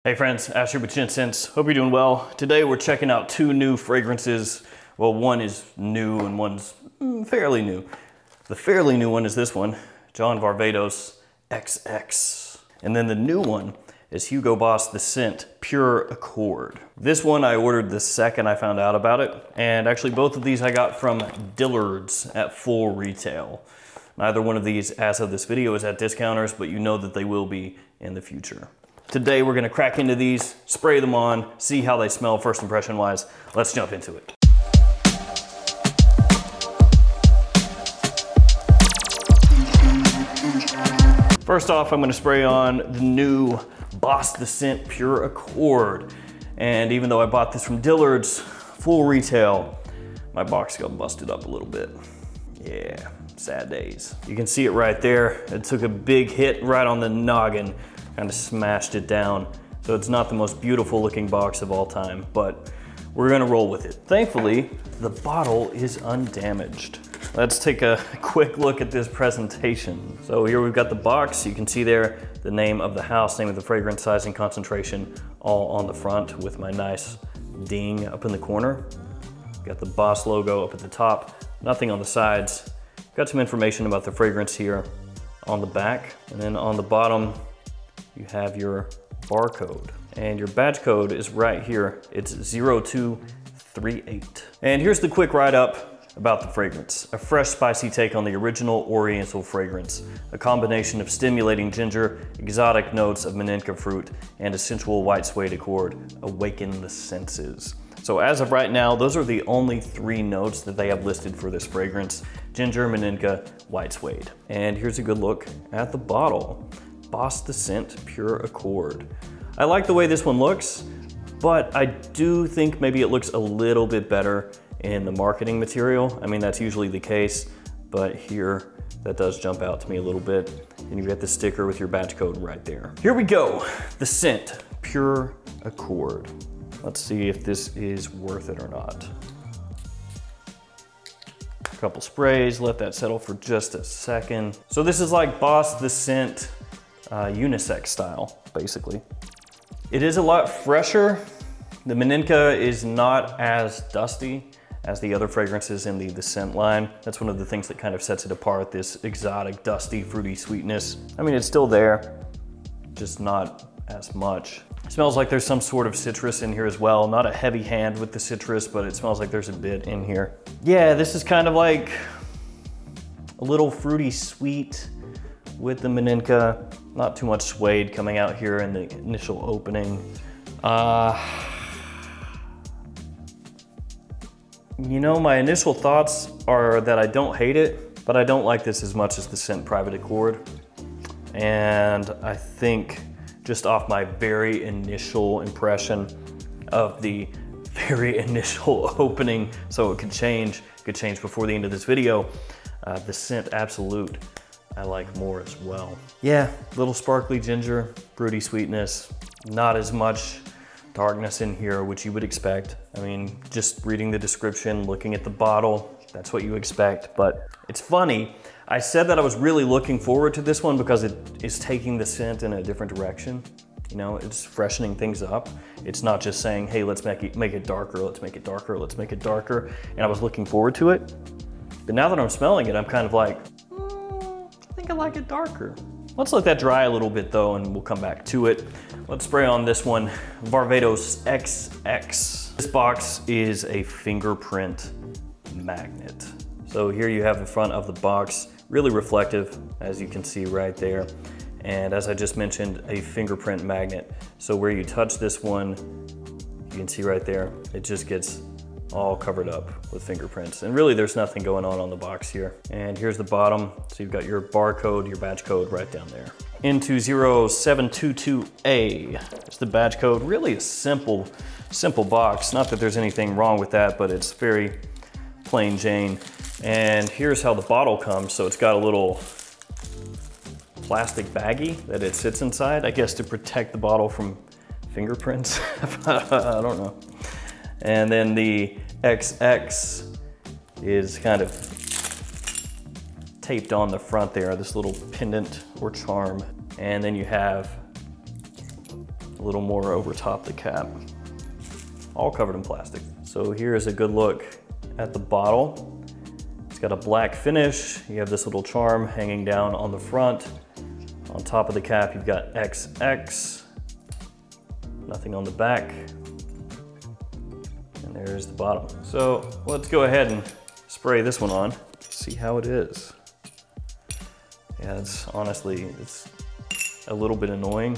Hey friends, Asher with Gents. Hope you're doing well. Today we're checking out two new fragrances. Well, one is new and one's fairly new. The fairly new one is this one, John Varvatos XX. And then the new one is Hugo Boss The Scent Pure Accord. This one I ordered the second I found out about it. And actually both of these I got from Dillard's at full retail. Neither one of these as of this video is at discounters, but you know that they will be in the future. Today we're gonna crack into these, spray them on, see how they smell first impression wise. Let's jump into it. First off, I'm gonna spray on the new Boss The Scent Pure Accord. And even though I bought this from Dillard's, full retail, my box got busted up a little bit. Yeah, sad days. You can see it right there. It took a big hit right on the noggin. Kind of smashed it down. So it's not the most beautiful looking box of all time, but we're gonna roll with it. Thankfully, the bottle is undamaged. Let's take a quick look at this presentation. So here we've got the box. You can see there the name of the house, name of the fragrance, size and concentration, all on the front with my nice ding up in the corner. Got the Boss logo up at the top, nothing on the sides. Got some information about the fragrance here on the back, and then on the bottom, you have your barcode, and your badge code is right here. It's 0238. And here's the quick write-up about the fragrance. A fresh, spicy take on the original Oriental fragrance. A combination of stimulating ginger, exotic notes of Meninka fruit, and a sensual white suede accord awaken the senses. So as of right now, those are the only three notes that they have listed for this fragrance: ginger, Meninka, white suede. And here's a good look at the bottle. Boss The Scent Pure Accord. I like the way this one looks, but I do think maybe it looks a little bit better in the marketing material. I mean, that's usually the case, but here, that does jump out to me a little bit. And you've got the sticker with your batch code right there. Here we go, The Scent Pure Accord. Let's see if this is worth it or not. A couple sprays, let that settle for just a second. So this is like Boss The Scent unisex style, basically. It is a lot fresher. The Meninka is not as dusty as the other fragrances in the scent line. That's one of the things that kind of sets it apart, this exotic, dusty, fruity sweetness. I mean, it's still there, just not as much. It smells like there's some sort of citrus in here as well. Not a heavy hand with the citrus, but it smells like there's a bit in here. Yeah, this is kind of like a little fruity sweet with the Meninka. Not too much suede coming out here in the initial opening. You know, my initial thoughts are that I don't hate it, but I don't like this as much as the Scent Private Accord. And I think just off my very initial impression of the very initial opening, so it could change before the end of this video, the Scent Absolute I like more as well. Yeah, little sparkly ginger, fruity sweetness, not as much darkness in here, which you would expect. I mean, just reading the description, looking at the bottle, that's what you expect. But it's funny, I said that I was really looking forward to this one because it is taking the scent in a different direction. You know, it's freshening things up. It's not just saying, hey, let's make it darker, let's make it darker, let's make it darker. And I was looking forward to it. But now that I'm smelling it, I'm kind of like, I like it darker. Let's let that dry a little bit though, and we'll come back to it. Let's spray on this one, Varvatos XX. This box is a fingerprint magnet. So here you have the front of the box, really reflective, as you can see right there. And as I just mentioned, a fingerprint magnet. So where you touch this one, you can see right there, it just gets all covered up with fingerprints. And really there's nothing going on the box here. And here's the bottom. So you've got your barcode, your badge code right down there. Into 0722A. It's the badge code. Really a simple box. Not that there's anything wrong with that, but it's very plain Jane. And here's how the bottle comes. So it's got a little plastic baggie that it sits inside, I guess to protect the bottle from fingerprints. I don't know. And then the XX is kind of taped on the front there, this little pendant or charm. And then you have a little more over top the cap. All covered in plastic. So here's a good look at the bottle. It's got a black finish. You have this little charm hanging down on the front. On top of the cap, you've got XX. Nothing on the back. And there's the bottom. So let's go ahead and spray this one on, see how it is. Yeah, it's a little bit annoying.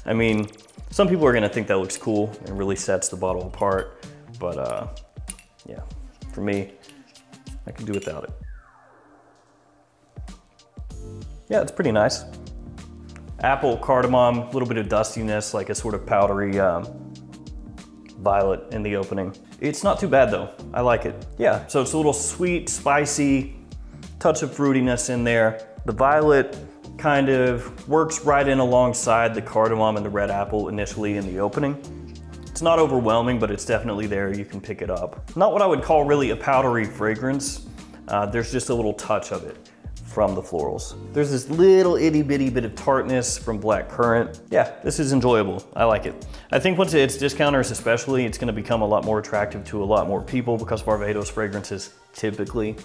I mean, some people are gonna think that looks cool and really sets the bottle apart, but yeah, for me, I can do without it. Yeah, it's pretty nice. Apple, cardamom, a little bit of dustiness, like a sort of powdery violet in the opening. It's not too bad though, I like it. Yeah, so it's a little sweet, spicy, touch of fruitiness in there. The violet kind of works right in alongside the cardamom and the red apple initially in the opening. It's not overwhelming, but it's definitely there, you can pick it up. Not what I would call really a powdery fragrance. There's just a little touch of it from the florals. There's this little itty bitty bit of tartness from black currant. Yeah, this is enjoyable, I like it. I think once it's discounters especially, it's gonna become a lot more attractive to a lot more people because Varvatos fragrances typically,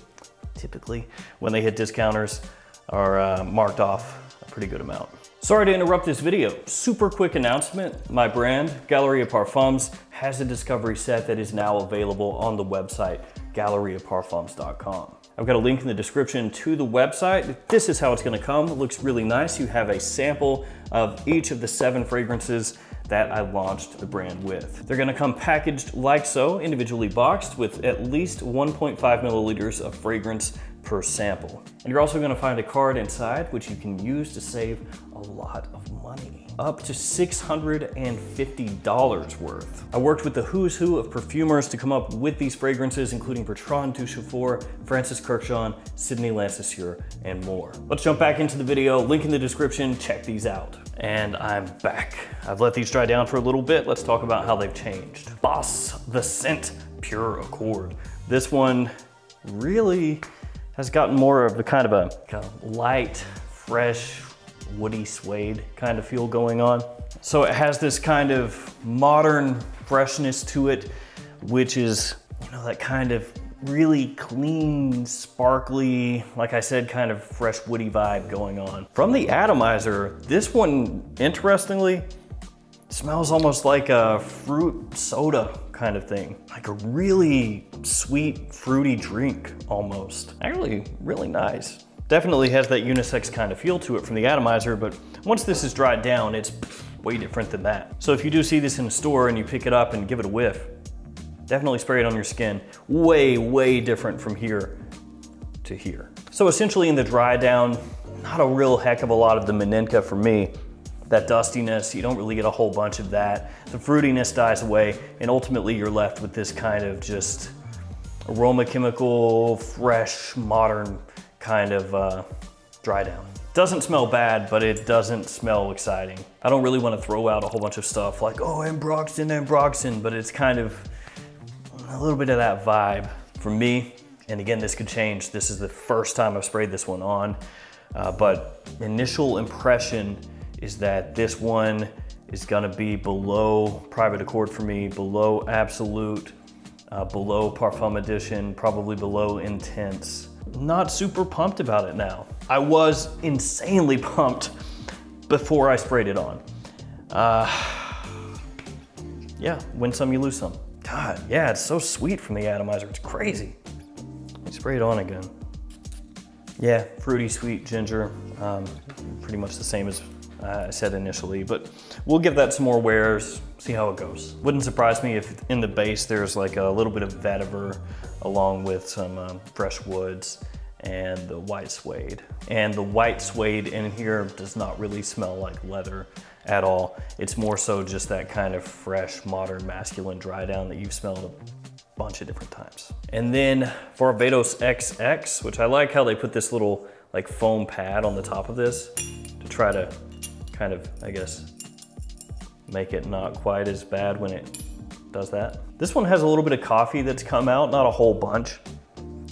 when they hit discounters, are marked off a pretty good amount. Sorry to interrupt this video. Super quick announcement. My brand, Galleria Parfums, has a discovery set that is now available on the website, galleriaparfums.com. I've got a link in the description to the website. This is how it's gonna come. It looks really nice. You have a sample of each of the 7 fragrances that I launched the brand with. They're gonna come packaged like so, individually boxed with at least 1.5 milliliters of fragrance per sample. And you're also gonna find a card inside which you can use to save a lot of money. Up to $650 worth. I worked with the who's who of perfumers to come up with these fragrances, including Bertrand Duchaufour, Francis Kurkdjian, Sydney Lancashire, and more. Let's jump back into the video, link in the description, check these out. And I'm back. I've let these dry down for a little bit. Let's talk about how they've changed. Boss, the Scent Pure Accord. This one really has gotten more of the kind of a light, fresh, woody suede kind of feel going on. So it has this kind of modern freshness to it, which is, you know, that kind of really clean, sparkly, like I said, kind of fresh woody vibe going on. From the atomizer, this one, interestingly, smells almost like a fruit soda kind of thing. Like a really sweet, fruity drink almost. Actually, really nice. Definitely has that unisex kind of feel to it from the atomizer, but once this is dried down, it's way different than that. So if you do see this in a store and you pick it up and give it a whiff, definitely spray it on your skin. Way, way different from here to here. So essentially in the dry down, not a real heck of a lot of the Manenka for me. That dustiness, you don't really get a whole bunch of that. The fruitiness dies away, and ultimately you're left with this kind of just aroma chemical, fresh, modern kind of dry down. Doesn't smell bad, but it doesn't smell exciting. I don't really want to throw out a whole bunch of stuff like, oh, ambroxan, but it's kind of a little bit of that vibe for me. And again, this could change. This is the first time I've sprayed this one on, but initial impression is that this one is gonna be below Private Accord for me, below Absolute, below Parfum Edition, probably below Intense. Not super pumped about it now. I was insanely pumped before I sprayed it on. Yeah, win some, you lose some. God, yeah, it's so sweet from the atomizer, it's crazy. Let me spray it on again. Yeah, fruity, sweet ginger, pretty much the same as I said initially, but we'll give that some more wears, see how it goes. Wouldn't surprise me if in the base there's like a little bit of vetiver along with some fresh woods and the white suede. And the white suede in here does not really smell like leather at all. It's more so just that kind of fresh, modern, masculine dry down that you've smelled a bunch of different times. And then Varvatos XX, which I like how they put this little like foam pad on the top of this to try to kind of, I guess, make it not quite as bad when it does that. This one has a little bit of coffee that's come out, not a whole bunch,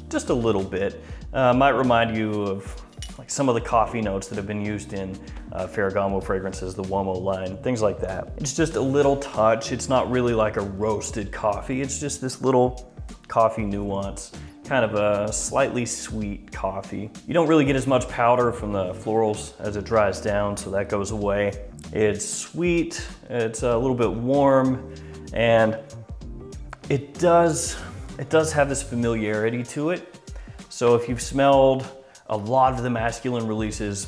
just a little bit. Might remind you of like some of the coffee notes that have been used in Ferragamo fragrances, the Uomo line, things like that. It's just a little touch. It's not really like a roasted coffee. It's just this little coffee nuance, kind of a slightly sweet coffee. You don't really get as much powder from the florals as it dries down, so that goes away. It's sweet, it's a little bit warm, and it does have this familiarity to it. So if you've smelled a lot of the masculine releases,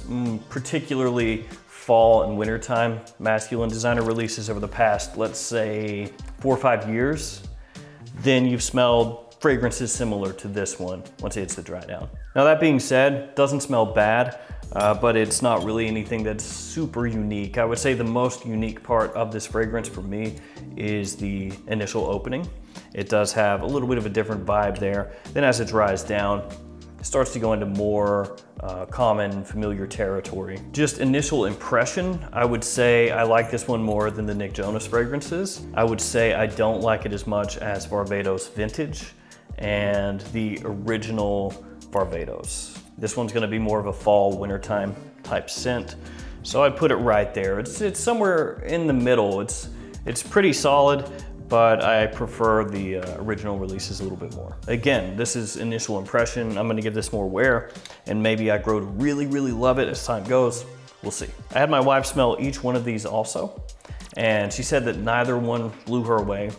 particularly fall and wintertime masculine designer releases over the past, let's say 4 or 5 years, then you've smelled fragrances similar to this one once it hits the dry down. Now that being said, it doesn't smell bad, but it's not really anything that's super unique. I would say the most unique part of this fragrance for me is the initial opening. It does have a little bit of a different vibe there. Then as it dries down, it starts to go into more common, familiar territory. Just initial impression, I would say I like this one more than the Nick Jonas fragrances. I would say I don't like it as much as Varvatos Vintage and the original Varvatos. This one's gonna be more of a fall, wintertime type scent. So I'd put it right there. It's somewhere in the middle. It's pretty solid, but I prefer the original releases a little bit more. Again, this is initial impression. I'm gonna give this more wear, and maybe I grow to really, really love it as time goes. We'll see. I had my wife smell each one of these also, and she said that neither one blew her away.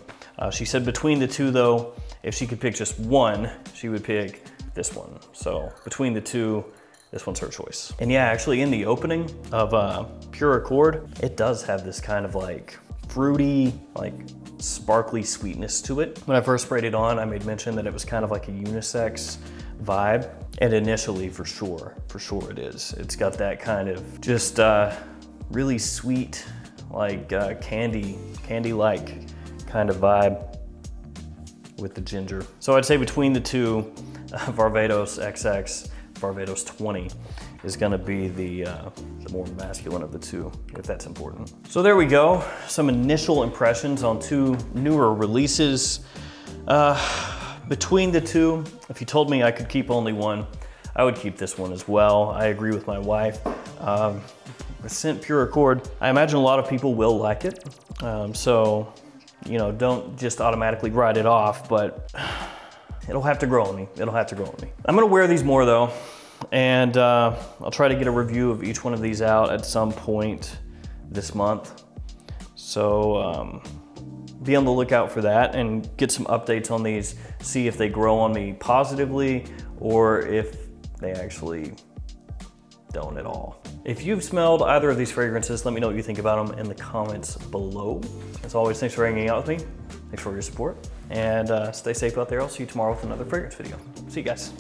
She said between the two though, if she could pick just one, she would pick this one. So between the two, this one's her choice. And yeah, actually in the opening of Pure Accord, it does have this kind of like fruity, like sparkly sweetness to it. When I first sprayed it on, I made mention that it was kind of like a unisex vibe. And initially, for sure it is. It's got that kind of just really sweet, like candy-like kind of vibe with the ginger. So I'd say between the two, Varvatos XX, Varvatos 20 is gonna be the more masculine of the two, if that's important. So there we go, some initial impressions on two newer releases. Between the two, if you told me I could keep only one, I would keep this one as well. I agree with my wife. The scent Pure Accord, I imagine a lot of people will like it. So, you know, don't just automatically write it off, but it'll have to grow on me. It'll have to grow on me. I'm gonna wear these more though, and I'll try to get a review of each one of these out at some point this month. So be on the lookout for that and get some updates on these, see if they grow on me positively or if they actually don't at all. If you've smelled either of these fragrances, let me know what you think about them in the comments below. As always, thanks for hanging out with me. Thanks for your support, and stay safe out there. I'll see you tomorrow with another fragrance video. See you guys.